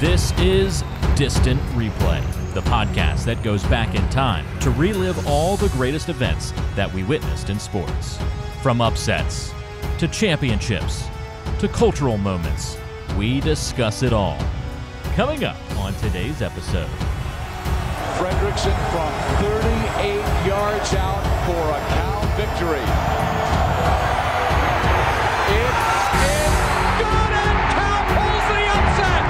This is Distant Replay, the podcast that goes back in time to relive all the greatest events that we witnessed in sports. From upsets, to championships, to cultural moments, we discuss it all. Coming up on today's episode. Fredrickson from 38 yards out for a Cal victory. It's good, and Cal pulls the upset!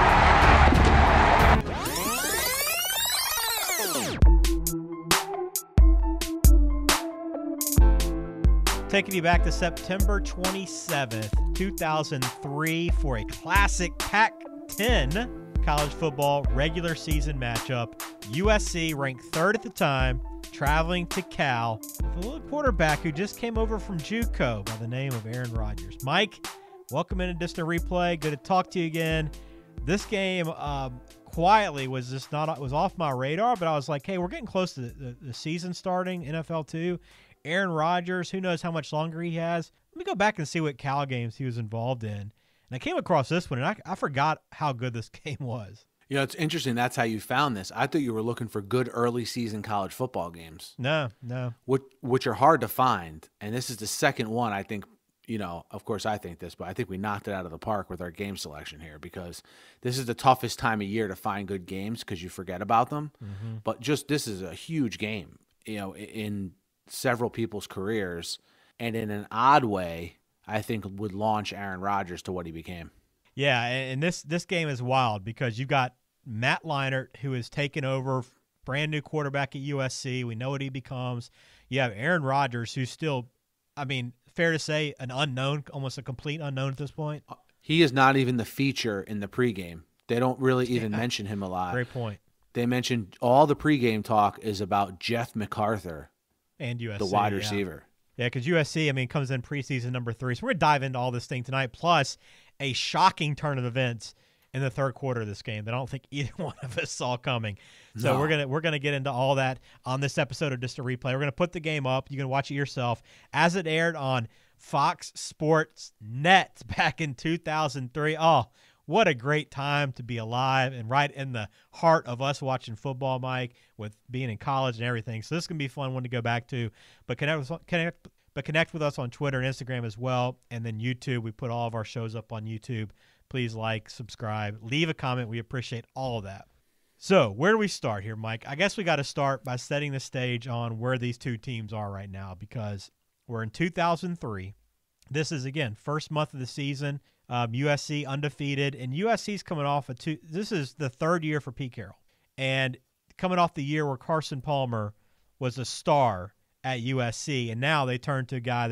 Taking you back to September 27th, 2003 for a classic Pac-10 college football regular season matchup. USC, ranked third at the time, traveling to Cal with a little quarterback who just came over from JUCO by the name of Aaron Rodgers. Mike, welcome into Distant Replay. Good to talk to you again. This game quietly was just was off my radar, but I was like, hey, we're getting close to the season starting, NFL 2. Aaron Rodgers, who knows how much longer he has. Let me go back and see what Cal games he was involved in. And I came across this one, and I forgot how good this game was. You know, it's interesting. That's how you found this. I thought you were looking for good early season college football games. No. Which are hard to find. And this is the second one, I think, you know, of course I think this, but I think we knocked it out of the park with our game selection here because this is the toughest time of year to find good games because you forget about them. Mm-hmm. But just this is a huge game, you know, in several people's careers. And in an odd way, I think would launch Aaron Rodgers to what he became. Yeah, and this game is wild because you've got Matt Leinart, who has taken over, brand new quarterback at USC. We know what he becomes. You have Aaron Rodgers, who's still, I mean, fair to say, an unknown, almost a complete unknown at this point. He is not even the feature in the pregame. They don't really even mention him a lot. Great point. They mentioned all the pregame talk is about Jeff MacArthur and USC, the wide receiver. Yeah, because USC, I mean, comes in preseason number 3. So we're going to dive into all this thing tonight, plus a shocking turn of events in the third quarter of this game that I don't think either one of us saw coming. So No. we're gonna get into all that on this episode of Distant Replay. We're going to put the game up. You can watch it yourself as it aired on Fox Sports Net back in 2003. Oh, what a great time to be alive and right in the heart of us watching football, Mike, with being in college and everything. So this is going to be a fun one to go back to. But connect with us on Twitter and Instagram as well, and then YouTube. We put all of our shows up on YouTube. Please like, subscribe, leave a comment. We appreciate all of that. So where do we start here, Mike? I guess we got to start by setting the stage on where these two teams are right now because we're in 2003. This is, again, first month of the season. USC undefeated, and USC's coming off this is the third year for Pete Carrol, and coming off the year where Carson Palmer was a star at USC, and now they turn to a guy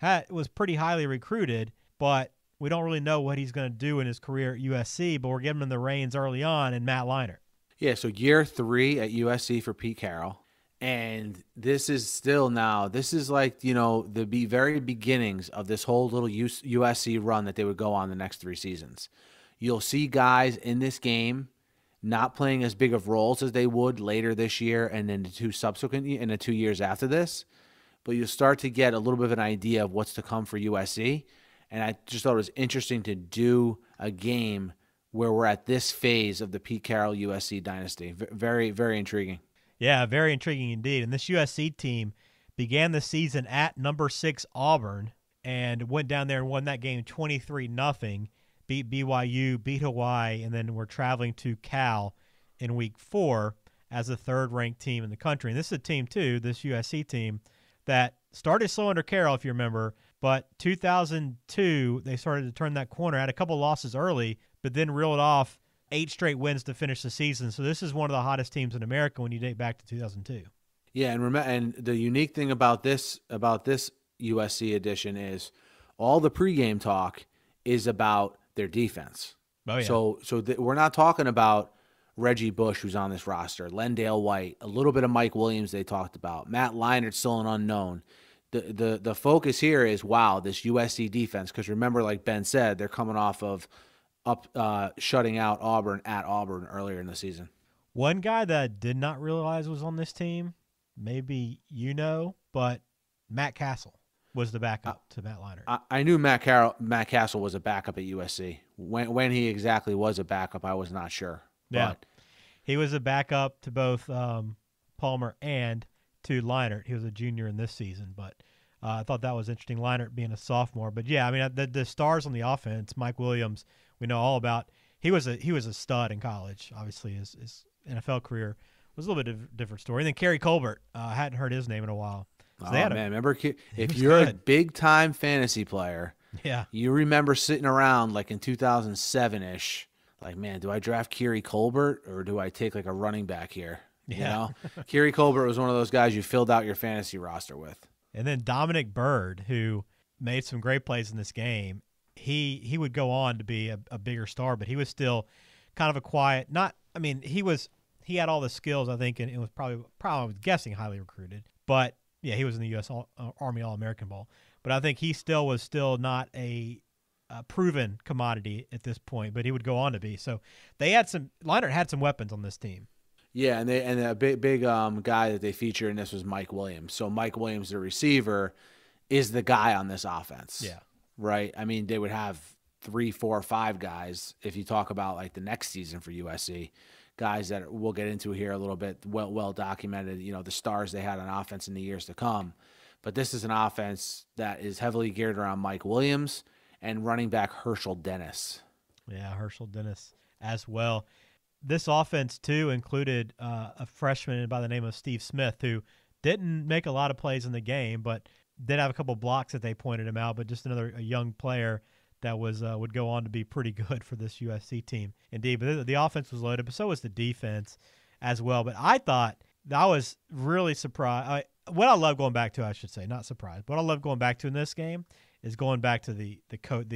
that was pretty highly recruited, but we don't really know what he's going to do in his career at USC, but we're giving him the reins early on in Matt Leinart. Yeah, so year 3 at USC for Pete Carrol. And this is like, you know, the very beginnings of this whole little USC run that they would go on the next 3 seasons. You'll see guys in this game not playing as big of roles as they would later this year and then in the 2 years after this. But you'll start to get a little bit of an idea of what's to come for USC. And I just thought it was interesting to do a game where we're at this phase of the Pete Carrol USC dynasty. Very, very intriguing. Yeah, very intriguing indeed. And this USC team began the season at number 6 Auburn and went down there and won that game 23-0, beat BYU, beat Hawaii, and then we're traveling to Cal in week 4 as the third-ranked team in the country. And this is a team, too, this USC team, that started slow under Carroll, if you remember, but 2002, they started to turn that corner, had a couple losses early, but then reeled off 8 straight wins to finish the season. So this is one of the hottest teams in America when you date back to 2002. Yeah, and the unique thing about this USC edition is all the pregame talk is about their defense. Oh, yeah. So we're not talking about Reggie Bush, who's on this roster, Lendale White, a little bit of Mike Williams they talked about. Matt Leinart's still an unknown. The focus here is, wow, this USC defense, because remember, like Ben said, they're coming off of shutting out Auburn at Auburn earlier in the season. One guy that I did not realize was on this team, maybe you know, but Matt Castle. was the backup to Matt Leinart. I knew Matt Castle was a backup at USC. When he exactly was a backup, I was not sure. Yeah, But he was a backup to both Palmer and to Leinart. He was a junior in this season, but I thought that was interesting, Leinart being a sophomore. But, yeah, I mean, the stars on the offense, Mike Williams, we know all about. He was a stud in college. Obviously, his NFL career was a little bit of a different story. And then Kerry Colbert, hadn't heard his name in a while. So remember, if you're a big-time fantasy player, yeah, you remember sitting around like in 2007-ish, like, man, do I draft Kerry Colbert or do I take like a running back here? Yeah. You know, Kerry Colbert was one of those guys you filled out your fantasy roster with. And then Dominic Byrd, who made some great plays in this game, he would go on to be a bigger star, but he was still kind of a quiet. He had all the skills, I think, and it was probably I was guessing highly recruited. But yeah, he was in the U.S. Army All-American Bowl. But I think he was still not a proven commodity at this point. But he would go on to be. So Leinart had some weapons on this team. Yeah, and a big guy that they featured in this was Mike Williams. So Mike Williams, the receiver, is the guy on this offense. Yeah. Right? I mean, they would have 3, 4, 5 guys if you talk about like the next season for USC, guys that we'll get into here a little bit, well documented, you know, the stars they had on offense in the years to come. But this is an offense that is heavily geared around Mike Williams and running back Herschel Dennis. Yeah, Herschel Dennis as well. This offense, too, included a freshman by the name of Steve Smith, who didn't make a lot of plays in the game, but did have a couple blocks that they pointed him out, but just a young player that would go on to be pretty good for this USC team. Indeed, but the offense was loaded, but so was the defense as well. But I thought I was really surprised. What I love going back to, I should say, not surprised, what I love going back to in this game is going back to the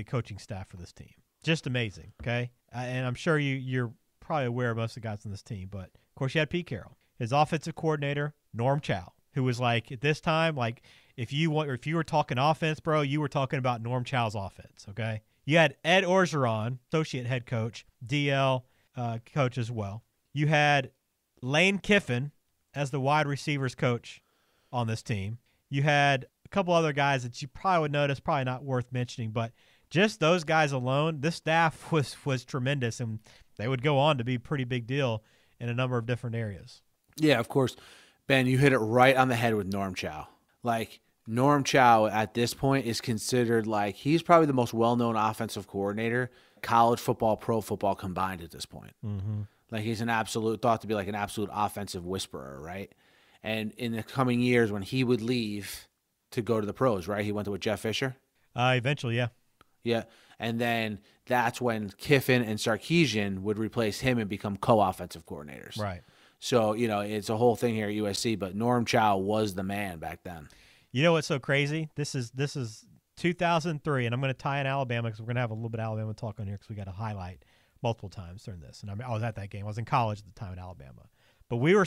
coaching staff for this team. Just amazing, okay? And I'm sure you're probably aware of most of the guys on this team, but of course you had Pete Carrol, his offensive coordinator, Norm Chow, who was like at this time, like if you were talking offense, bro, you were talking about Norm Chow's offense, okay? You had Ed Orgeron, associate head coach, DL coach as well. You had Lane Kiffin as the wide receivers coach on this team. You had a couple other guys that you probably would notice, probably not worth mentioning, but just those guys alone, this staff was tremendous, and they would go on to be a pretty big deal in a number of different areas. Yeah, of course. Ben, you hit it right on the head with Norm Chow. Like, Norm Chow at this point is considered like he's probably the most well-known offensive coordinator, college football, pro football combined at this point. Mm-hmm. Like he's thought to be like an absolute offensive whisperer, right? And in the coming years when he would leave to go to the pros, right? He went to with Jeff Fisher? Eventually, yeah. Yeah. And then that's when Kiffin and Sarkisian would replace him and become co-offensive coordinators. Right. So, you know, it's a whole thing here at USC, but Norm Chow was the man back then. You know what's so crazy? This is 2003, and I'm going to tie in Alabama because we're going to have a little bit of Alabama talk on here because we got to highlight multiple times during this. And I was at that game. I was in college at the time in Alabama. But we were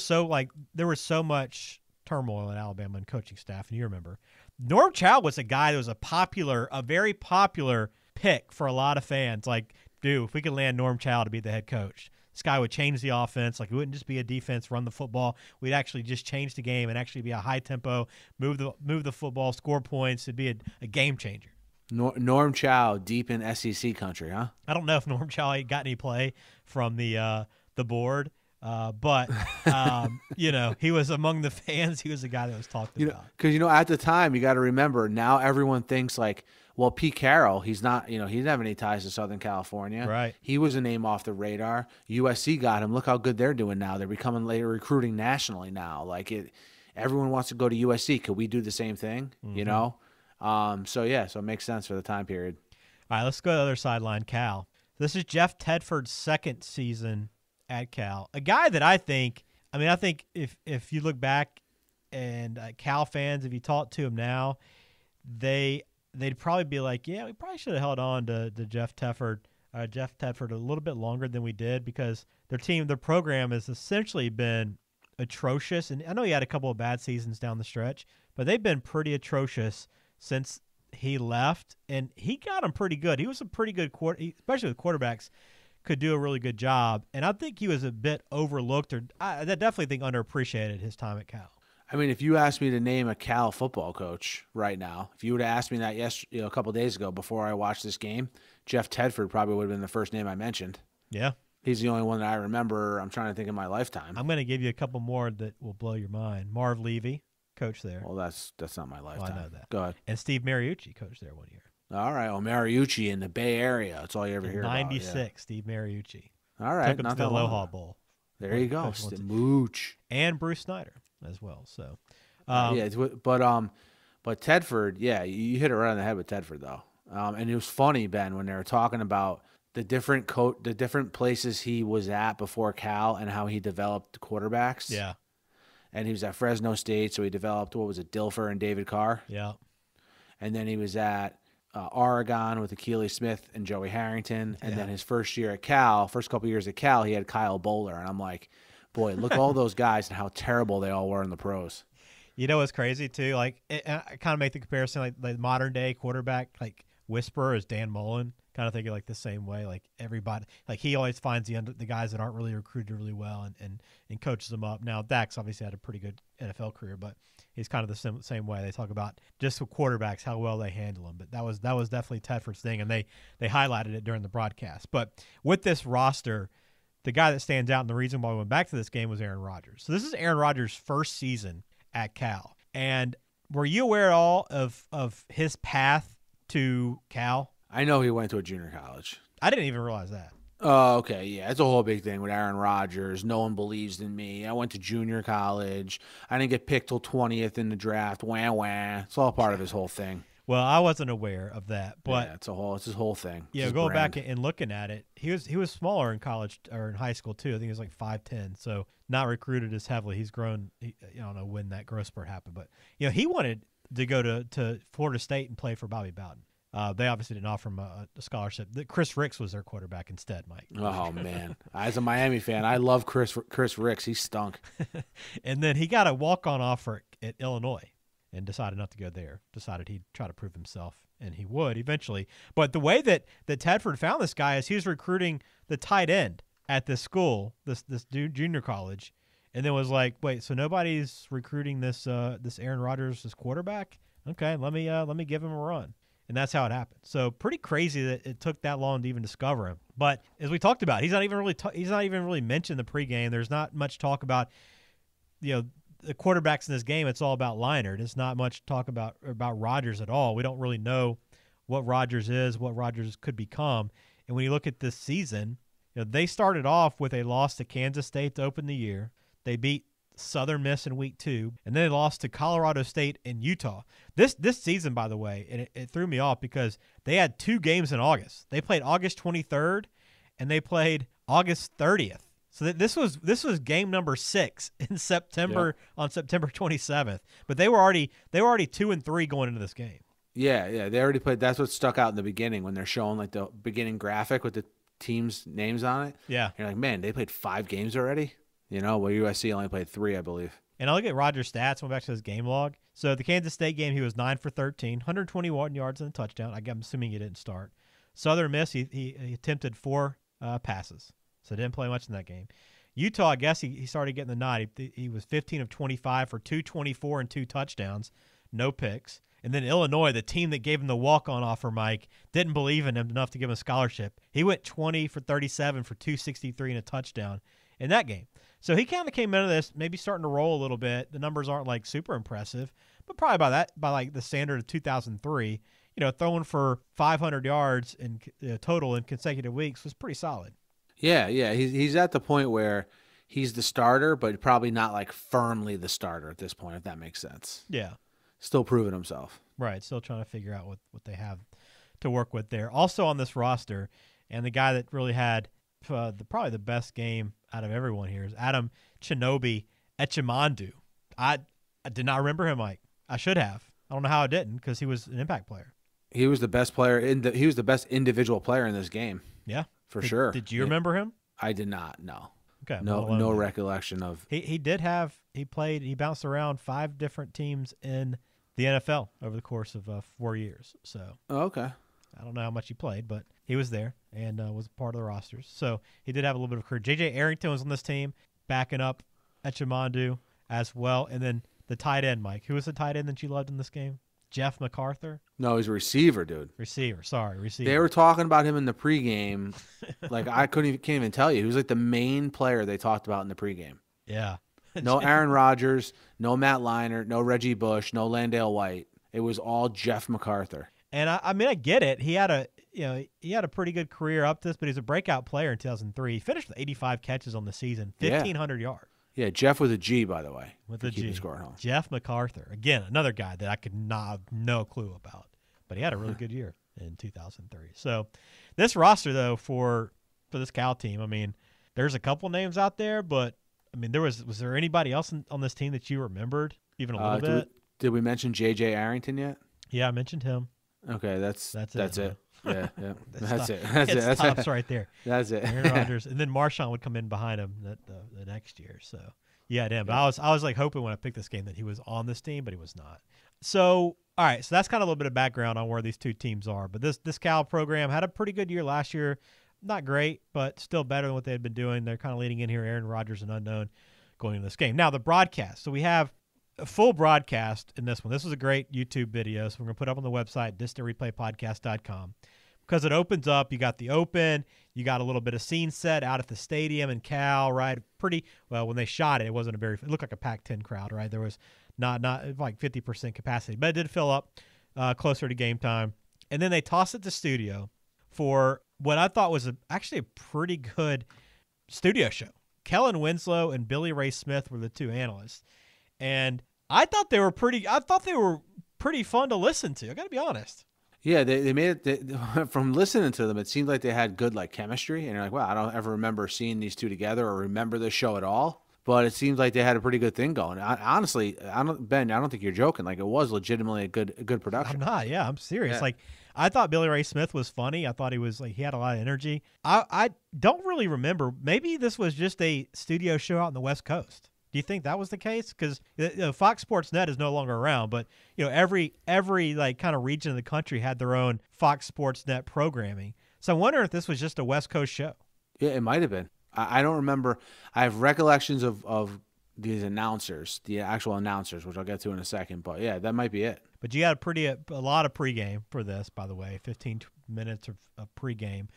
there was so much turmoil in Alabama and coaching staff, and you remember. Norm Chow was a guy that was a very popular pick for a lot of fans. Like, dude, if we could land Norm Chow to be the head coach, this guy would change the offense. Like, it wouldn't just be a defense, run the football. We'd actually just change the game and actually be a high tempo, move the football, score points. It'd be a game changer. Norm Chow deep in SEC country, huh? I don't know if Norm Chow got any play from the board, but you know, he was among the fans. He was the guy that was talked about. Because at the time, you got to remember, now everyone thinks like, well, Pete Carrol, he's not, he didn't have any ties to Southern California. Right. He was a name off the radar. USC got him. Look how good they're doing now. They're becoming later recruiting nationally now. Like everyone wants to go to USC. Could we do the same thing? Mm-hmm. So it makes sense for the time period. All right, let's go to the other sideline, Cal. This is Jeff Tedford's second season at Cal. A guy that I think if you look back and Cal fans, if you talk to him now, they'd probably be like, yeah, we probably should have held on to Jeff Tedford a little bit longer than we did because their program has essentially been atrocious. And I know he had a couple of bad seasons down the stretch, but they've been pretty atrocious since he left. And he got them pretty good. He was a pretty good especially with quarterbacks, could do a really good job. And I think he was a bit overlooked I definitely think underappreciated his time at Cal. I mean, if you asked me to name a Cal football coach right now, if you would have asked me that a couple of days ago before I watched this game, Jeff Tedford probably would have been the first name I mentioned. Yeah. He's the only one that I remember. I'm trying to think in my lifetime. I'm going to give you a couple more that will blow your mind. Marv Levy, coach there. Well, that's not my lifetime. Well, I know that. Go ahead. And Steve Mariucci coached there one year. All right. Well, Mariucci in the Bay Area. That's all you ever hear 96, about. Yeah. Steve Mariucci. All right. Took him to the Aloha Bowl. There you go. Mooch. And Bruce Snyder as well. So, but Tedford, yeah, you hit it right on the head with Tedford, though. And it was funny, Ben, when they were talking about the different places he was at before Cal and how he developed quarterbacks. Yeah. And he was at Fresno State, so he developed, Dilfer and David Carr. Yeah. And then he was at Oregon with Akili Smith and Joey Harrington. And then his first couple years at Cal, he had Kyle Bowler. And I'm like, boy, look at all those guys and how terrible they all were in the pros. You know what's crazy, too? Like, I kind of make the comparison, like modern-day quarterback, like, whisperer is Dan Mullen. Kind of thinking like the same way, like everybody, like he always finds the guys that aren't really recruited really well and coaches them up. Now Dax obviously had a pretty good NFL career, but he's kind of the same way. They talk about just with quarterbacks how well they handle them, but that was definitely Tedford's thing, and they highlighted it during the broadcast. But with this roster, the guy that stands out and the reason why we went back to this game was Aaron Rodgers. So this is Aaron Rodgers' first season at Cal, and were you aware at all of his path to Cal? I know he went to a junior college. I didn't even realize that. Oh, okay. Yeah, it's a whole big thing with Aaron Rodgers. No one believes in me. I went to junior college. I didn't get picked till 20th in the draft. Wah, wah. It's all part of his whole thing. Well, I wasn't aware of that, but yeah, it's his whole thing. Yeah, going back and looking at it, he was smaller in college or in high school too. I think he was like 5'10", so not recruited as heavily. He's grown. I don't know when that growth spurt happened, but he wanted to go to Florida State and play for Bobby Bowden. They obviously didn't offer him a scholarship. Chris Ricks was their quarterback instead, Mike. Oh, man. As a Miami fan, I love Chris Ricks. He stunk. And then he got a walk-on offer at Illinois and decided not to go there. Decided he'd try to prove himself, and he would eventually. But the way that Tedford found this guy is he was recruiting the tight end at this school, this junior college, and then was like, wait, so nobody's recruiting this Aaron Rodgers as quarterback? Okay, let me give him a run. And that's how it happened. So pretty crazy that it took that long to even discover him. But as we talked about, he's not even really mentioned in the pregame. There's not much talk about the quarterbacks in this game. It's all about Leinart. It's not much talk about Rodgers at all. We don't really know what Rodgers is, what Rodgers could become. And when you look at this season, they started off with a loss to Kansas State to open the year. They beat Southern Miss in week 2, and then they lost to Colorado State and Utah. This season, by the way, and it threw me off because they had 2 games in August. They played August 23rd, and they played August 30th. So this was game number 6 in September on September 27th. But they were already 2-3 going into this game. Yeah, they already played. That's what stuck out in the beginning when they're showing like the beginning graphic with the teams' names on it. Yeah, you're like, man, they played 5 games already. Well, USC only played 3, I believe. And I look at Rodgers' stats, went back to his game log. So the Kansas State game, he was 9 for 13, 121 yards and a touchdown. I'm assuming he didn't start. Southern Miss, he attempted 4 passes, so didn't play much in that game. Utah, I guess he started getting the nod. He was 15 of 25 for 224 and 2 touchdowns, no picks. And then Illinois, the team that gave him the walk-on offer, Mike, didn't believe in him enough to give him a scholarship. He went 20 for 37 for 263 and a touchdown in that game. So he kind of came into this maybe starting to roll a little bit. The numbers aren't like super impressive, but probably by like the standard of 2003, throwing for 500 yards in total in consecutive weeks was pretty solid. Yeah. He's at the point where he's the starter, but probably not like firmly the starter at this point, if that makes sense. Yeah. Still proving himself. Right. Still trying to figure out what they have to work with there. Also on this roster, and the guy that really had probably the best game out of everyone here is Adam Chinobi Echimandu. I did not remember him, Mike. I should have. I don't know how I didn't because he was an impact player. He was the best player he was the best individual player in this game. Yeah, for sure. Did you remember him? I did not. No. Okay. No recollection of. He bounced around 5 different teams in the NFL over the course of 4 years. So. Oh, okay. I don't know how much he played, but he was there and was part of the rosters. So he did have a little bit of career. J.J. Arrington was on this team, backing up Echimandu as well. And then The tight end, Mike. Who was the tight end that you loved in this game? Jeff MacArthur? No, he's a receiver, dude. Receiver. Sorry, receiver. They were talking about him in the pregame. Like, I can't even tell you. He was like the main player they talked about in the pregame. Yeah. No Aaron Rodgers, no Matt Leinart, no Reggie Bush, no Landale White. It was all Jeff MacArthur. And I mean, I get it. He had a pretty good career up this, but he's a breakout player in 2003. He finished with 85 catches on the season, 1,500 yards. Yeah, Jeff with a G, by the way. With a G. Score at home. Jeff MacArthur. Again, another guy that I could not have no clue about. But he had a really good year in 2003. So this roster, though, for this Cal team, I mean, there's a couple names out there, but, I mean, was there anybody else on this team that you remembered even a little bit? Did we mention J.J. Arrington yet? Yeah, I mentioned him. Okay, that's it. Yeah. That's it. It stops right there. That's it. Aaron Rodgers, and then Marshawn would come in behind him the next year. So yeah, damn. But I was like hoping when I picked this game that he was on this team, but he was not. So all right, so that's kind of a little bit of background on where these two teams are. But this Cal program had a pretty good year last year. Not great, but still better than what they had been doing. They're kind of leading in here. Aaron Rodgers, an unknown, going into this game. Now the broadcast. So we have a full broadcast in this one. This was a great YouTube video, so we're going to put it up on the website, distantreplaypodcast.com. Because it opens up, you got the open, you got a little bit of scene set out at the stadium in Cal, right? Pretty well. When they shot it, it wasn't it looked like a Pac-10 crowd, right? There was not like 50% capacity, but it did fill up closer to game time. And then they tossed it to studio for what I thought was actually a pretty good studio show. Kellen Winslow and Billy Ray Smith were the two analysts, and I thought they were pretty fun to listen to. I got to be honest. Yeah, they made it from listening to them. It seemed like they had good chemistry, and you're like, wow, I don't ever remember seeing these two together or remember this show at all. But it seems like they had a pretty good thing going. Honestly, Ben, I don't think you're joking. Like, it was legitimately a good production. I'm not. Yeah, I'm serious. Yeah. Like, I thought Billy Ray Smith was funny. I thought he was he had a lot of energy. I don't really remember. Maybe this was just a studio show out on the West Coast. Do you think that was the case? Because Fox Sports Net is no longer around, but every kind of region of the country had their own Fox Sports Net programming. So I wonder if this was just a West Coast show. Yeah, it might have been. I don't remember. I have recollections of these announcers, the actual announcers, which I'll get to in a second. But yeah, that might be it. But you had a lot of pregame for this, by the way, 15 minutes of pregame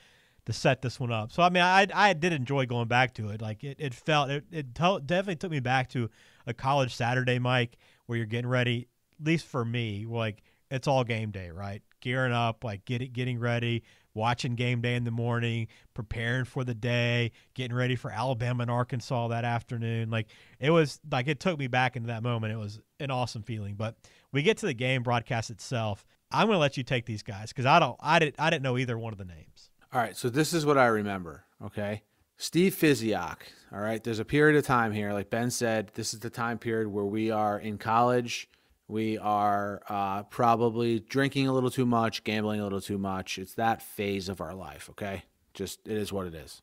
to set this one up. So I mean, I did enjoy going back to it. Like it definitely took me back to a college Saturday, Mike, where you're getting ready. At least for me, like it's all game day, right? Gearing up, getting ready, watching game day in the morning, preparing for the day, getting ready for Alabama and Arkansas that afternoon. Like it was like it took me back into that moment. It was an awesome feeling. But we get to the game broadcast itself. I'm going to let you take these guys because I didn't know either one of the names. All right, so this is what I remember, okay? Steve Fiziak, all right? There's a period of time here. Like Ben said, this is the time period where we are in college. We are probably drinking a little too much, gambling a little too much. It's that phase of our life, okay? Just it is what it is.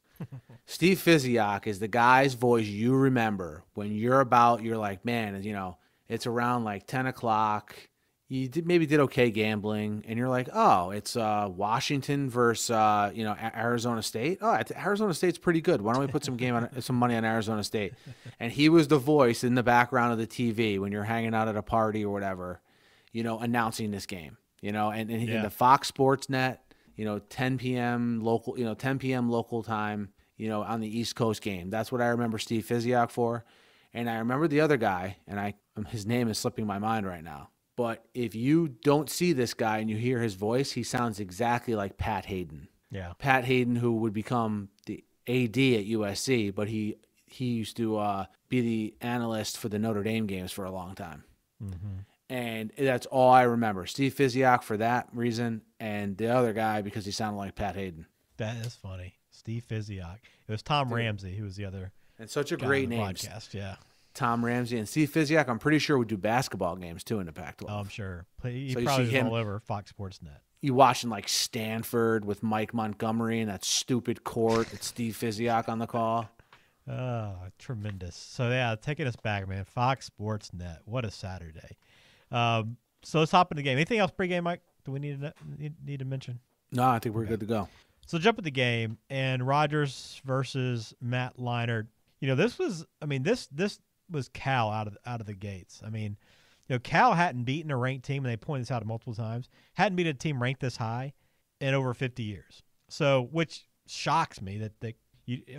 Steve Fiziak is the guy's voice you remember when you're like, man, it's around 10 o'clock. You maybe did okay gambling, and you're like, oh, it's Washington versus Arizona State. Oh, Arizona State's pretty good. Why don't we put some money on Arizona State? And he was the voice in the background of the TV when you're hanging out at a party or whatever, announcing this game. In the Fox Sports Net, 10 p.m. local time, on the East Coast game. That's what I remember Steve Fiziak for, and I remember the other guy, and his name is slipping my mind right now. But if you don't see this guy and you hear his voice, he sounds exactly like Pat Hayden. Yeah, Pat Hayden, who would become the AD at USC, but he used to be the analyst for the Notre Dame games for a long time. Mm-hmm. And that's all I remember. Steve Fiziak for that reason, and the other guy because he sounded like Pat Hayden. That is funny. Steve Fiziak. It was Tom Ramsey who was the other. And such a great name. Podcast, yeah. Tom Ramsey and Steve Fiziak, I'm pretty sure would do basketball games too in the Pac-12. Oh, I'm sure. He probably was all over Fox Sports Net. You watching Stanford with Mike Montgomery and that stupid court. It's Steve Fiziak on the call. Oh, tremendous. So yeah, taking us back, man. Fox Sports Net. What a Saturday. So let's hop in the game. Anything else pregame, Mike? Do we need to mention? No, I think we're good to go. So jump at the game and Rodgers versus Matt Leinart. This was, this was Cal out of the gates. I mean, Cal hadn't beaten a ranked team, and they pointed this out multiple times. Hadn't beaten a team ranked this high in over 50 years. So, which shocks me that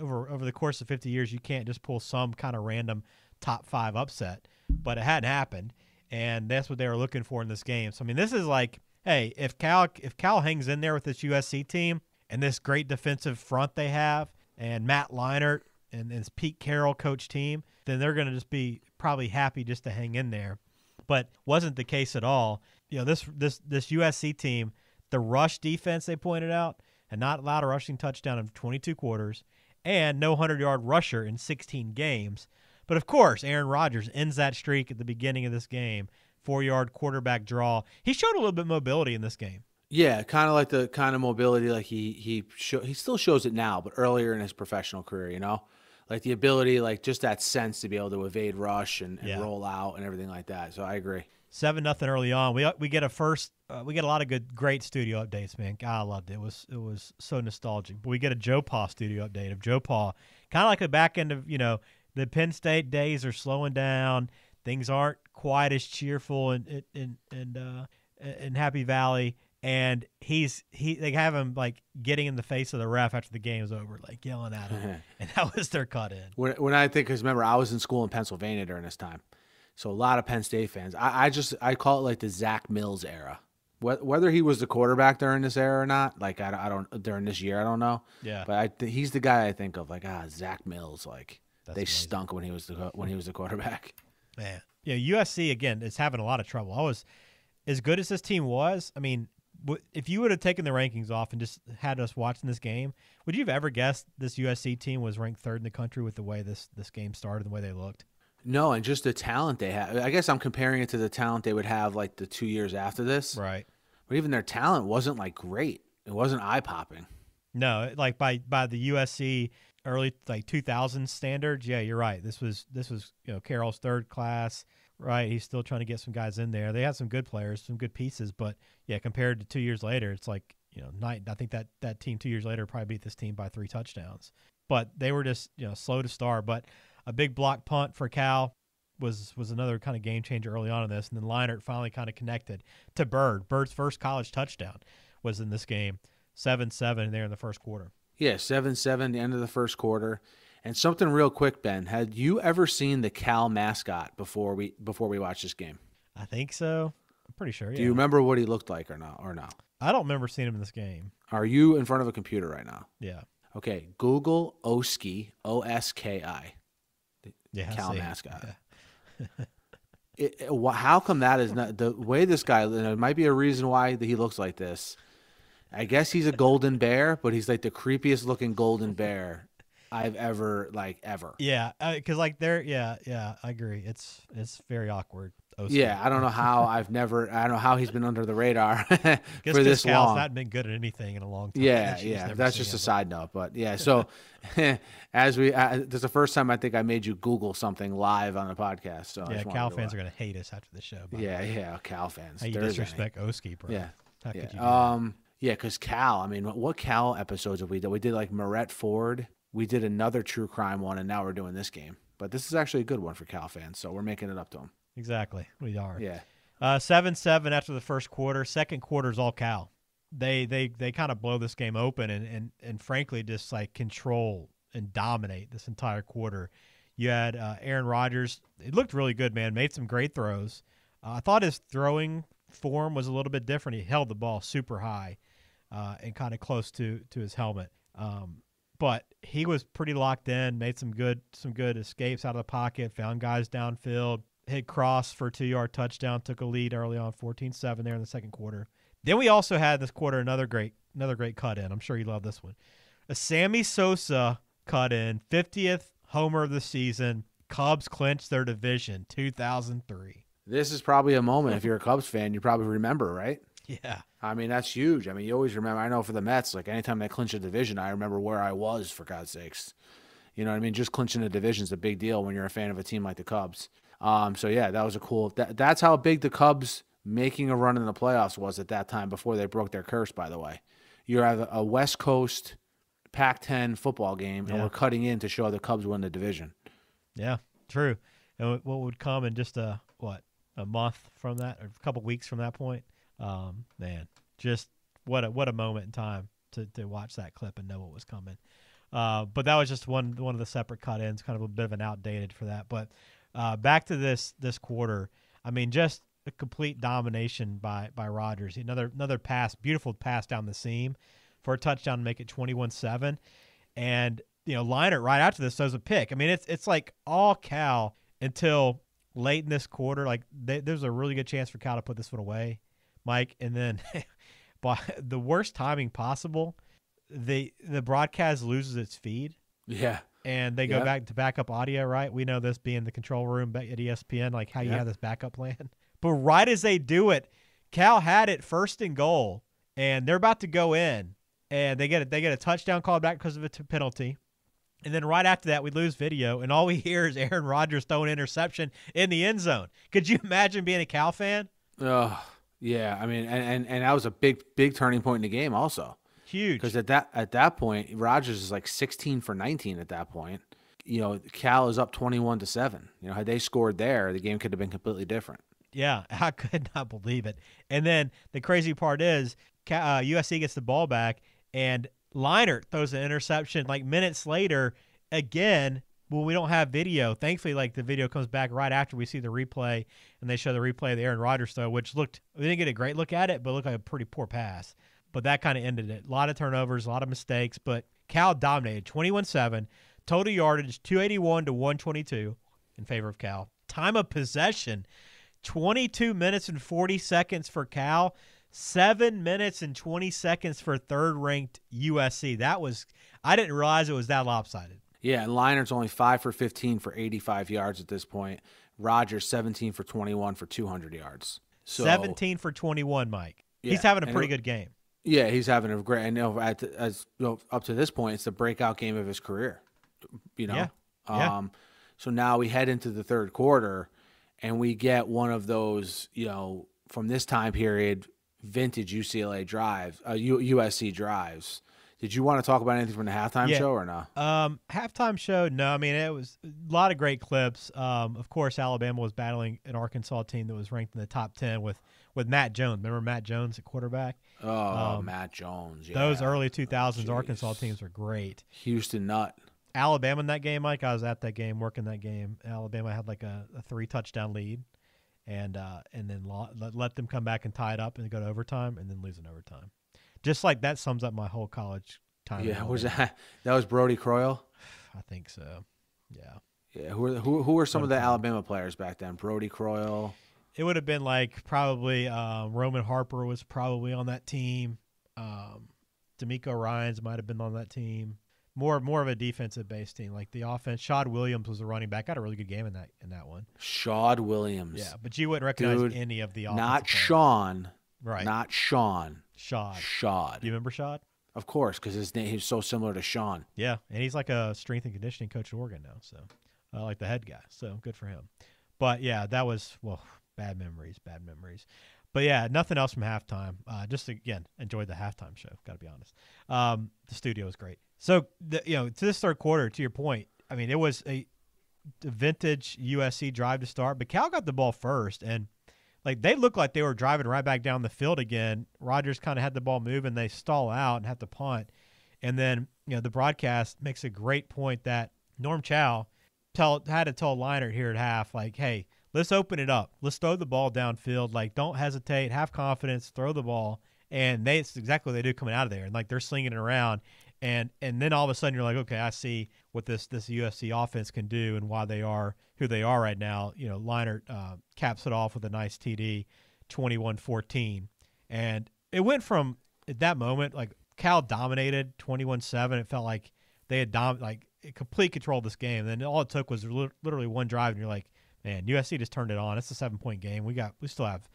over the course of 50 years, you can't just pull some kind of random top 5 upset. But it hadn't happened, and that's what they were looking for in this game. So, I mean, this is like, hey, if Cal hangs in there with this USC team and this great defensive front they have, and Matt Leinart and this Pete Carrol coach team, then they're going to just be probably happy just to hang in there. But wasn't the case at all. This USC team, the rush defense they pointed out, had not allowed a rushing touchdown in 22 quarters, and no 100-yard rusher in 16 games. But, of course, Aaron Rodgers ends that streak at the beginning of this game, 4-yard quarterback draw. He showed a little bit of mobility in this game. Yeah, kind of like the kind of mobility like he still shows it now, but earlier in his professional career, like the ability, like just that sense to be able to evade rush and roll out and everything like that. So I agree. 7-0 early on. We get a lot of great studio updates, man. God, I loved it. It was so nostalgic. But we get a Joe Pa studio update of Joe Pa, kind of like the back end of the Penn State days are slowing down. Things aren't quite as cheerful in Happy Valley. And they have him like getting in the face of the ref after the game is over, like yelling at him, and that was their cut in. When I think, because remember, I was in school in Pennsylvania during this time, so a lot of Penn State fans. I call it like the Zach Mills era. Whether he was the quarterback during this era or not, like I don't during this year, I don't know. Yeah, but he's the guy I think of, like Zach Mills. Like that's they amazing. Stunk when he was the quarterback. Man, USC again is having a lot of trouble. I was as good as this team was. I mean, if you would have taken the rankings off and just had us watching this game, would you have ever guessed this USC team was ranked 3rd in the country with the way this game started and the way they looked? No, and just the talent they have. I guess I'm comparing it to the talent they would have like the 2 years after this. Right. But even their talent wasn't like great. It wasn't eye-popping. No, like by the USC early like 2000s standards, yeah, you're right. This was Carroll's 3rd class. Right, he's still trying to get some guys in there. They had some good players, some good pieces, but yeah, compared to 2 years later, it's like I think that team 2 years later probably beat this team by 3 touchdowns. But they were just slow to start. But a big block punt for Cal was another kind of game changer early on in this, and then Leinart finally kind of connected to Bird. Bird's first college touchdown was in this game, 7-7 there in the first quarter. Yeah, 7-7 the end of the first quarter. And something real quick, Ben, had you ever seen the Cal mascot before we watched this game? I think so. I'm pretty sure. Yeah. Do you remember what he looked like or no? I don't remember seeing him in this game. Are you in front of a computer right now? Yeah. Okay. Google Oski, O-S-K-I. Yeah. Cal mascot. Yeah. How come that is not the way this guy? And it might be a reason why he looks like this. I guess he's a golden bear, but he's like the creepiest looking golden bear I've ever. Yeah, because I agree. It's very awkward. Oski. Yeah, I don't know how I don't know how he's been under the radar for this Cal's long. Not been good at anything in a long time. Yeah. That's just a side note, but yeah. So this is the first time I think I made you Google something live on the podcast. So yeah, Cal fans are gonna hate us after the show. Yeah, Cal fans. How you disrespect Oski, bro? Yeah, how could you do that? Yeah, because Cal. I mean, what Cal episodes have we done? We did like Marette Ford. We did another true crime one, and now we're doing this game. But this is actually a good one for Cal fans, so we're making it up to them. Exactly. We are. Yeah. 7-7 after the first quarter. Second quarter is all Cal. They kind of blow this game open and frankly just like control and dominate this entire quarter. You had Aaron Rodgers. It looked really good, man. Made some great throws. I thought his throwing form was a little bit different. He held the ball super high and kind of close to his helmet. But he was pretty locked in, made some good escapes out of the pocket, found guys downfield, hit cross for a 2-yard touchdown, took a lead early on, 14-7 there in the second quarter. Then we also had this quarter another great cut in. I'm sure you love this one. A Sammy Sosa cut in, 50th homer of the season. Cubs clinched their division, 2003. This is probably a moment, if you're a Cubs fan, you probably remember, right? Yeah. I mean, that's huge. I mean, you always remember. I know for the Mets, like anytime they clinch a division, I remember where I was, for God's sakes. You know what I mean? Just clinching a division is a big deal when you're a fan of a team like the Cubs. So, yeah, that was a cool – that's how big the Cubs making a run in the playoffs was at that time before they broke their curse, by the way. You have a West Coast Pac-10 football game, and we're cutting in to show the Cubs win the division. Yeah, true. and what would come in just a month from that, or a couple weeks from that point. Man, just what a moment in time to watch that clip and know what was coming. But that was just one of the separate cut-ins, kind of a bit of an outdated for that. But back to this quarter, I mean, just a complete domination by Rodgers. Another pass, beautiful pass down the seam for a touchdown to make it 21-7. And, Leinart right after this throws a pick. I mean, it's like all Cal until late in this quarter. Like, there's a really good chance for Cal to put this one away, Mike. And then by the worst timing possible, the broadcast loses its feed. Yeah. And they go back to backup audio, right? We know this being the control room at ESPN, like how you have this backup plan. But right as they do it, Cal had it 1st and goal, and they're about to go in, and they get a touchdown called back because of a penalty. And then right after that, we lose video, and all we hear is Aaron Rodgers throwing an interception in the end zone. Could you imagine being a Cal fan? Oh, yeah. I mean, and that was a big turning point in the game also. Huge. Because at that point, Rodgers is like 16 for 19 at that point. Cal is up 21-7. Had they scored there, the game could have been completely different. Yeah, I could not believe it. And then the crazy part is USC gets the ball back, and Leinart throws an interception like minutes later again when we don't have video. Thankfully, like the video comes back right after we see the replay, and they show the replay of the Aaron Rodgers throw, which we didn't get a great look at it, but it looked like a pretty poor pass. But that kind of ended it. A lot of turnovers, a lot of mistakes, but Cal dominated 21-7. Total yardage 281 to 122 in favor of Cal. Time of possession 22 minutes and 40 seconds for Cal, 7 minutes and 20 seconds for third-ranked USC. I didn't realize it was that lopsided. Yeah, and Leinart's only 5 for 15 for 85 yards at this point. Rodgers 17 for 21 for 200 yards. So 17 for 21, Mike. Yeah, he's having a pretty good game. Yeah, he's having a great. And up to this point, it's the breakout game of his career. Yeah. So now we head into the third quarter, and we get one of those, from this time period, vintage UCLA drives, USC drives. Did you want to talk about anything from the halftime show or no? Halftime show, no. I mean, it was a lot of great clips. Of course, Alabama was battling an Arkansas team that was ranked in the top 10 with Matt Jones. Remember Matt Jones at quarterback? Oh, Matt Jones. Yeah. Those early 2000s Arkansas teams were great. Houston Nutt. Alabama in that game, Mike, I was at that game, working that game. Alabama had like a 3-touchdown lead, and then let them come back and tie it up and go to overtime, and then lose in overtime. Just like that sums up my whole college time. Yeah, that was Brody Croyle? I think so. Yeah. Yeah. Who were some of the Alabama players back then? Brody Croyle. It would have been like probably Roman Harper was probably on that team. D'Amico Ryans might have been on that team. More of a defensive based team. Like the offense, Shad Williams was a running back. Got a really good game in that one. Shad Williams. Yeah, but you wouldn't recognize any of the offensive not players. Sean. Right. Not Sean. Shad. Shad. You remember Shad? Of course, because his name he's so similar to Sean. Yeah, and he's like a strength and conditioning coach at Oregon now. So, like the head guy. So good for him. But yeah, that was bad memories. But yeah, nothing else from halftime. Just again, enjoyed the halftime show. Got to be honest. The studio was great. So to this third quarter, to your point, I mean, it was a vintage USC drive to start, but Cal got the ball first, and like they looked like they were driving right back down the field again. Rodgers kind of had the ball move, and they stall out and have to punt. And then the broadcast makes a great point that Norm Chow had to tell Leinart here at half, like, hey, let's open it up. Let's throw the ball downfield. Like, don't hesitate. Have confidence. Throw the ball. And it's exactly what they do coming out of there. And, like, they're slinging it around. And then all of a sudden you're like, okay, I see what this USC offense can do and why they are who they are right now. Leinart caps it off with a nice TD, 21-14. And it went from, at that moment, like, Cal dominated 21-7. It felt like they had complete control of this game. And then all it took was literally one drive, and you're like, man, USC just turned it on. It's a 7-point game. We still have,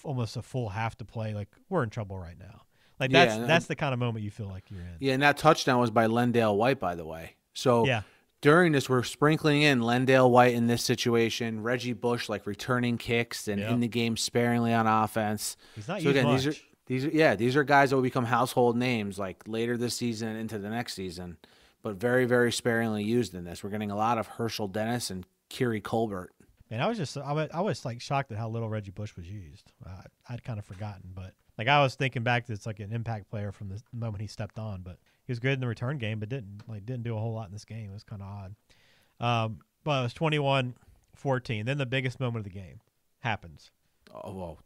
almost a full half to play. Like, we're in trouble right now. Like, that's the kind of moment you feel like you're in. Yeah, and that touchdown was by Lendale White, by the way. So yeah. During this, we're sprinkling in Lendale White in this situation, Reggie Bush like returning kicks and in the game sparingly on offense. He's not used much. These are guys that will become household names like later this season and into the next season, but very, very sparingly used in this. We're getting a lot of Herschel Dennis and Kiri Colbert. And I was like shocked at how little Reggie Bush was used. I'd kind of forgotten, but like I was thinking back to it's like an impact player from the moment he stepped on, but he was good in the return game, but didn't do a whole lot in this game. It was kind of odd. But it was 21-14. Then the biggest moment of the game happens. Oh, well,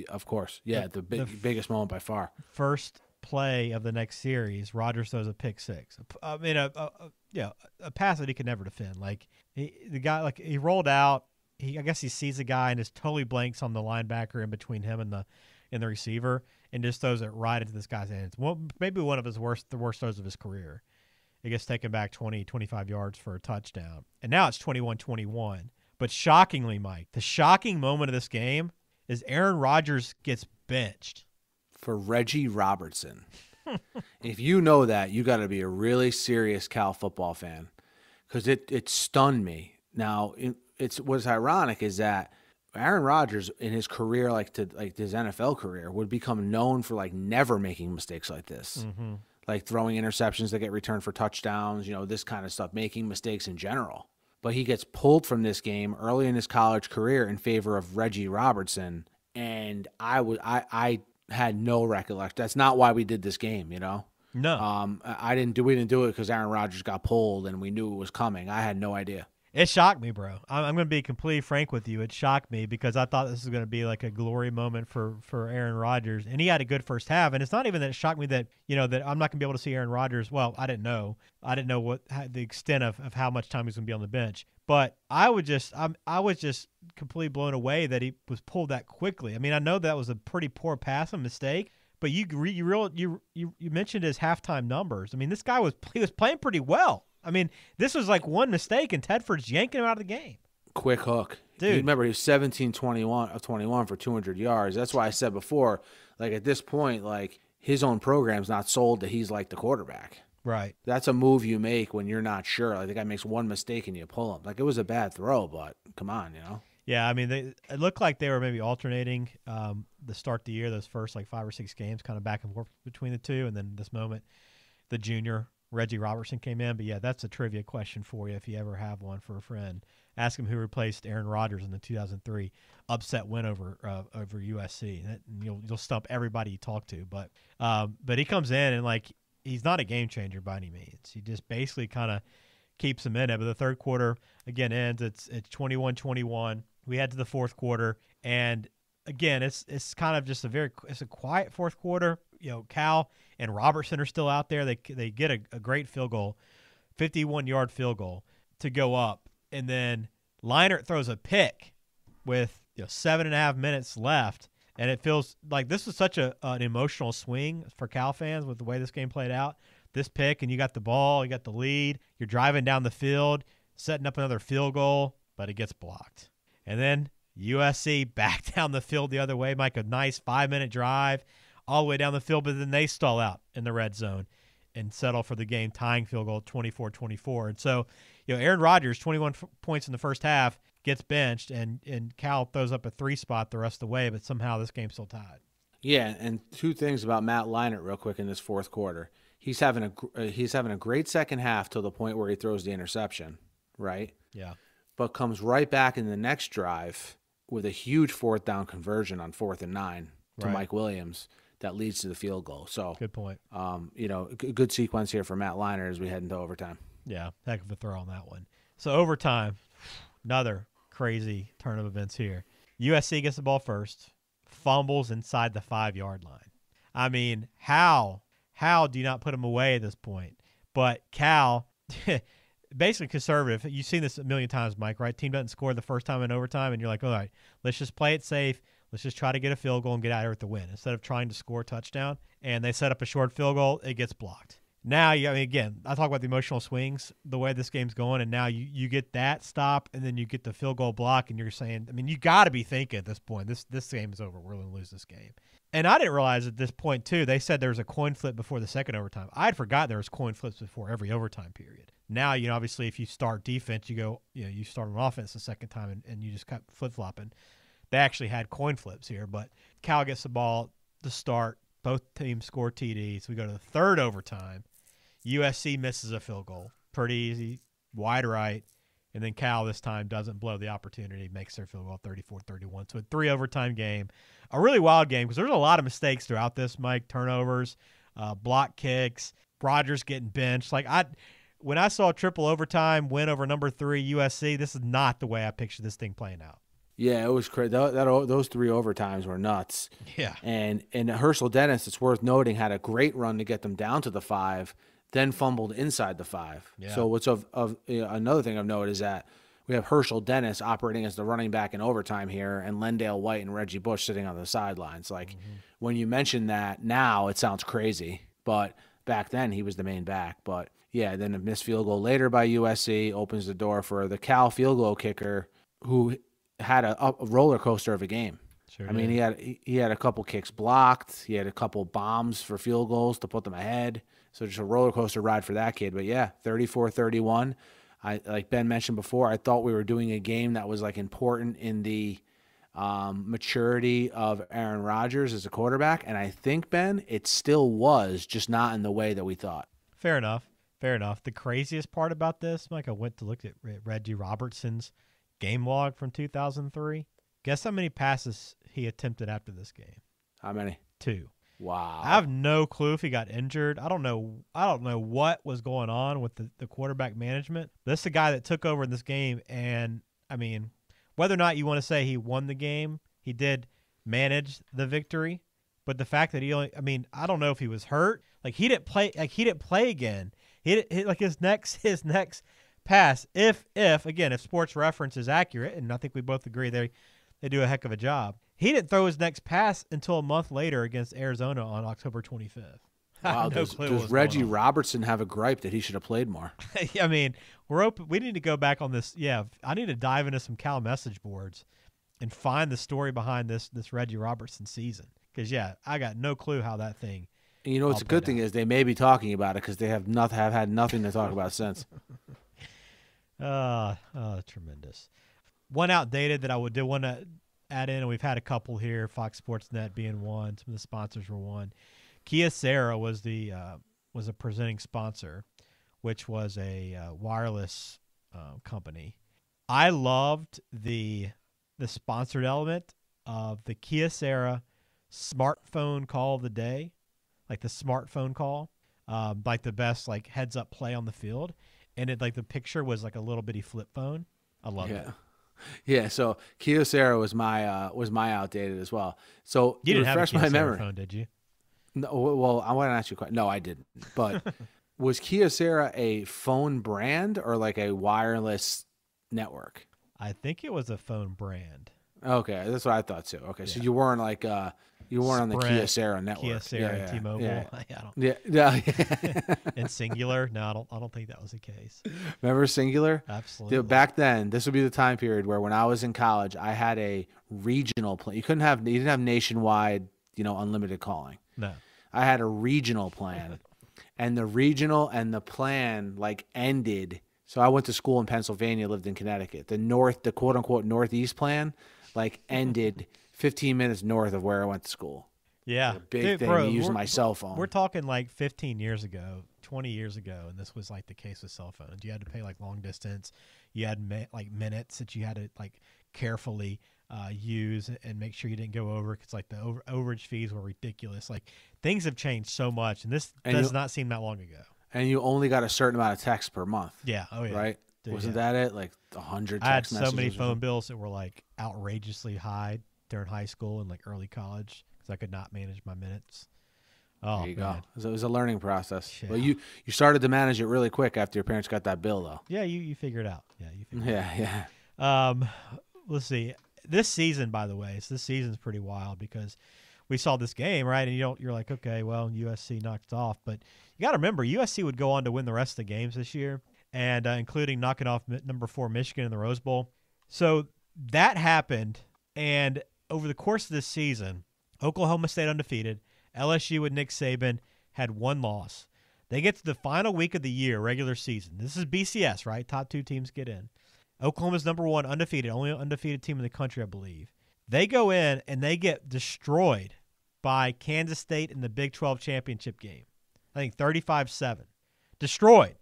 of course. Yeah, the biggest moment by far. First play of the next series, Rodgers throws a pick six. I mean, a pass that he could never defend. Like the guy, like he rolled out. I guess he sees a guy and just totally blanks on the linebacker in between him and the receiver, and just throws it right into this guy's hands. Well, maybe one of the worst throws of his career. It gets taken back 20, 25 yards for a touchdown, and now it's 21-21. But shockingly, Mike, the shocking moment of this game is Aaron Rodgers gets benched for Reggie Robertson. If you know that, you got to be a really serious Cal football fan, because it stunned me. Now, what's ironic is that Aaron Rodgers in his career, like his NFL career, would become known for like never making mistakes like this, like throwing interceptions that get returned for touchdowns, this kind of stuff, making mistakes in general. But he gets pulled from this game early in his college career in favor of Reggie Robertson, and I had no recollection. That's not why we did this game, No. we didn't do it because Aaron Rodgers got pulled and we knew it was coming. I had no idea. It shocked me, bro. I'm going to be completely frank with you. It shocked me because I thought this was going to be like a glory moment for Aaron Rodgers, and he had a good first half. And it's not even that it shocked me that that I'm not going to be able to see Aaron Rodgers. Well, I didn't know the extent of how much time he's going to be on the bench. But I was just completely blown away that he was pulled that quickly. I mean, I know that was a pretty poor pass and mistake, but you mentioned his halftime numbers. I mean, this guy was playing pretty well. I mean, this was like one mistake, and Tedford's yanking him out of the game. Quick hook. Dude. You remember he was 17-21 for 200 yards. That's why I said before, like at this point, like his own program's not sold that he's like the quarterback. Right. That's a move you make when you're not sure. Like the guy makes one mistake and you pull him. Like it was a bad throw, but come on, Yeah, I mean, it looked like they were maybe alternating the start of the year, those first like 5 or 6 games, kind of back and forth between the two, and then this moment, the junior Reggie Robertson came in. But yeah, that's a trivia question for you if you ever have one for a friend. Ask him who replaced Aaron Rodgers in the 2003 upset win over USC. You'll stump everybody you talk to. But he comes in and like he's not a game changer by any means. He just basically kind of keeps them in it. But the third quarter again ends. It's 21-21. We head to the fourth quarter, and again it's kind of just a quiet fourth quarter. Cal and Robertson are still out there. They get a great field goal, 51-yard field goal to go up, and then Leinart throws a pick with 7.5 minutes left, and it feels like this was such an emotional swing for Cal fans with the way this game played out. This pick, and you got the ball, you got the lead, you're driving down the field, setting up another field goal, but it gets blocked. And then USC back down the field the other way, Mike, a nice 5-minute drive all the way down the field, but then they stall out in the red zone and settle for the game tying field goal 24-24. And so, Aaron Rodgers, 21 points in the first half, gets benched, and Cal throws up a 3 spot the rest of the way, but somehow this game's still tied. Yeah, and 2 things about Matt Leinart real quick in this fourth quarter. He's having a great second half to the point where he throws the interception, right? Yeah. But comes right back in the next drive with a huge 4th down conversion on 4th and 9 to Mike Williams that leads to the field goal. So good point. Good sequence here for Matt Leinart as we head into overtime. Yeah, heck of a throw on that one. So overtime, another crazy turn of events here. USC gets the ball first, fumbles inside the 5-yard line. I mean, how do you not put him away at this point? But Cal, basically conservative. You've seen this a million times, Mike, right? Team doesn't score the first time in overtime, and you're like, all right, let's just play it safe. Let's just try to get a field goal and get out of here with the win instead of trying to score a touchdown. And they set up a short field goal. It gets blocked. Now, again, I talk about the emotional swings, the way this game's going, and now you get that stop, and then you get the field goal block, and you're saying, I mean, you got to be thinking at this point, this game is over. We're going to lose this game. And I didn't realize at this point, too, they said there was a coin flip before the second overtime. I had forgot there was coin flips before every overtime period. Now, obviously, if you start defense, you go, you start on offense the second time, and you just kept flip-flopping. They actually had coin flips here, but Cal gets the ball to start. Both teams score TDs. We go to the third overtime. USC misses a field goal. Pretty easy, wide right. And then Cal this time doesn't blow the opportunity, makes their field goal 34-31. So a 3 overtime game, a really wild game because there's a lot of mistakes throughout this, Mike. Turnovers, block kicks, Rodgers getting benched. When I saw triple overtime win over number 3 USC, this is not the way I pictured this thing playing out. Yeah, it was crazy. Those 3 overtimes were nuts. Yeah. And Herschel Dennis, it's worth noting, had a great run to get them down to the 5, then fumbled inside the 5. Yeah. So what's another thing I've noted is that we have Herschel Dennis operating as the running back in overtime here, and Lendale White and Reggie Bush sitting on the sidelines. When you mention that now, it sounds crazy, but back then he was the main back. But yeah, then a missed field goal later by USC opens the door for the Cal field goal kicker, who had a roller coaster of a game. Sure I mean, he had a couple kicks blocked. He had a couple bombs for field goals to put them ahead. So just a roller coaster ride for that kid. But yeah, 34-31. Like Ben mentioned before, I thought we were doing a game that was important in the maturity of Aaron Rodgers as a quarterback. And I think, Ben, it still was, just not in the way that we thought. Fair enough. The craziest part about this, Mike, I went to look at Reggie Robertson's game log from 2003. Guess how many passes he attempted after this game? How many? 2. Wow. I have no clue if he got injured. I don't know what was going on with the quarterback management. This is the guy that took over in this game, and I mean, whether or not you want to say he won the game, he did manage the victory. But the fact that I don't know if he was hurt. He didn't play again. His next pass, if Sports Reference is accurate, and I think we both agree they do a heck of a job. He didn't throw his next pass until a month later against Arizona on October 25th. Wow, does Reggie Robertson have a gripe that he should have played more? I mean, we're open. We need to go back on this. Yeah, I need to dive into some Cal message boards and find the story behind this Reggie Robertson season. Because I got no clue how that thing. And what's a good thing is they may be talking about it because they have had nothing to talk about since. Tremendous. One outdated that I did want to add in, and we've had a couple here, Fox Sports Net being one, some of the sponsors were one. Kyocera was a presenting sponsor, which was a wireless company. I loved the sponsored element of the Kyocera smartphone call of the day, like the smartphone call, like the best heads up play on the field, and it the picture was a little bitty flip phone. I loved it. Yeah, so Kyocera was my outdated as well. So you didn't refresh have a my memory. phone, did you? No, well, I want to ask you a question. No, I didn't. But was Kyocera a phone brand or a wireless network? I think it was a phone brand. Okay, that's what I thought too. Okay, so you weren't on the Kyocera network. Kyocera and T-Mobile. Yeah. And Singular. No, I don't think that was the case. Remember Singular? Absolutely. Dude, back then, this would be the time period where when I was in college, I had a regional plan. You didn't have nationwide, unlimited calling. No. I had a regional plan, and the regional and the plan ended. So I went to school in Pennsylvania, lived in Connecticut. The quote unquote Northeast plan ended 15 minutes north of where I went to school. Yeah. Big thing to use my cell phone. We're talking 15 years ago, 20 years ago, and this was the case with cell phones. You had to pay long distance. You had minutes that you had to carefully use and make sure you didn't go over because the overage fees were ridiculous. Things have changed so much, and this does not seem that long ago. And you only got a certain amount of texts per month. Yeah. Oh yeah. Right. Dude, Wasn't that it? 100 text I had so messages many phone bills that were outrageously high during high school and early college because I could not manage my minutes. Oh, there you man. go. It was a learning process. Yeah. Well, you started to manage it really quick after your parents got that bill, though. Yeah, you figure it out. Yeah, you figure it out. Yeah. Let's see. This season, by the way, this season's pretty wild because we saw this game, right? And you're like, okay, well, USC knocked it off, but you got to remember USC would go on to win the rest of the games this year, and including knocking off number 4 Michigan in the Rose Bowl. So that happened, and over the course of this season, Oklahoma stayed undefeated. LSU with Nick Saban had 1 loss. They get to the final week of the year, regular season. This is BCS, right? Top 2 teams get in. Oklahoma's number 1, undefeated, only undefeated team in the country, I believe. They go in and they get destroyed by Kansas State in the Big 12 championship game. I think 35-7. Destroyed.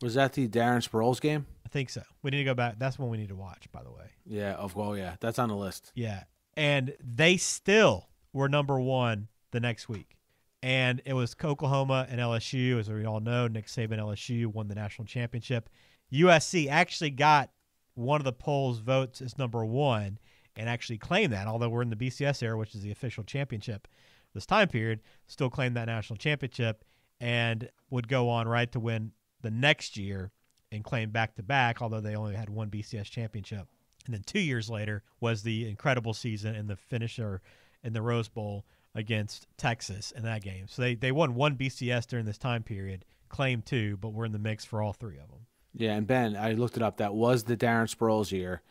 Was that the Darren Sproles game? think so. We need to go back. That's one we need to watch, by the way. Yeah, yeah. That's on the list. Yeah. And they still were number one the next week. And it was Oklahoma and LSU. As we all know, Nick Saban LSU won the national championship. USC actually got one of the polls votes as number one and actually claimed that, although we're in the BCS era, which is the official championship this time period, still claimed that national championship and would go on right to win the next year and claim back-to-back, although they only had one BCS championship. And then 2 years later was the incredible season and the finisher in the Rose Bowl against Texas in that game. So they won one BCS during this time period, claimed two, but were in the mix for all three of them. Yeah, and Ben, I looked it up. That was the Darren Sproles year,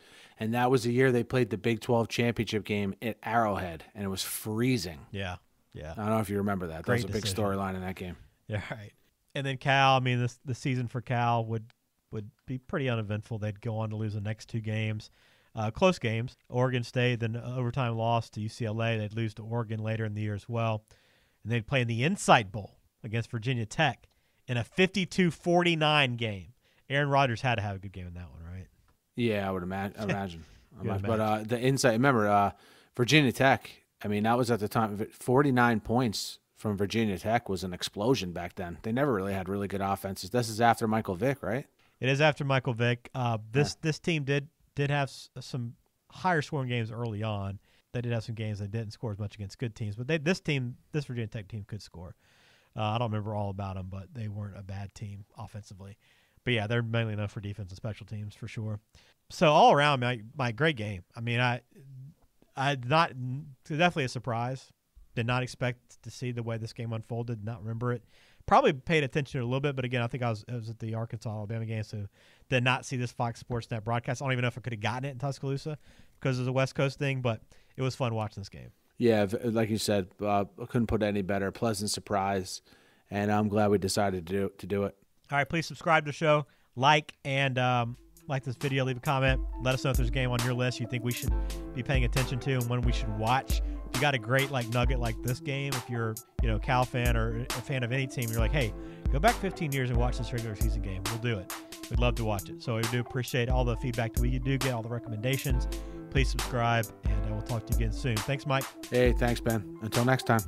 and that was the year they played the Big 12 championship game at Arrowhead, and it was freezing. Yeah. I don't know if you remember that. That was a big storyline in that game. Yeah, right. And then Cal, I mean, the season for Cal would be pretty uneventful. They'd go on to lose the next two games, close games. Oregon State, then overtime loss to UCLA. They'd lose to Oregon later in the year as well. And they'd play in the Insight Bowl against Virginia Tech in a 52-49 game. Aaron Rodgers had to have a good game in that one, right? Yeah, I would imagine. But the Insight, remember, Virginia Tech, I mean, that was at the time, 49 points from Virginia Tech was an explosion back then. They never really had really good offenses. This is after Michael Vick, right? It is after Michael Vick. This team did have some higher scoring games early on. They did have some games that didn't score as much against good teams, but this Virginia Tech team could score. I don't remember all about them, but they weren't a bad team offensively. But yeah, they're mainly known for defense and special teams for sure. So all around, my great game. I mean, I definitely a surprise. Did not expect to see the way this game unfolded. Did not remember it. Probably paid attention to it a little bit, but again, I think I was at the Arkansas-Alabama game, so did not see this Fox Sports Net broadcast. I don't even know if I could have gotten it in Tuscaloosa because of the West Coast thing, but it was fun watching this game. Yeah, like you said, I couldn't put it any better. Pleasant surprise, and I'm glad we decided to do it. All right, please subscribe to the show, like this video, leave a comment. Let us know if there's a game on your list you think we should be paying attention to and when we should watch. If you got a great nugget like this game, if you're a Cal fan or a fan of any team, you're like, hey, go back 15 years and watch this regular season game. We'll do it. We'd love to watch it. So we do appreciate all the feedback that we do get, all the recommendations. Please subscribe, and we'll talk to you again soon. Thanks, Mike. Hey, thanks, Ben. Until next time.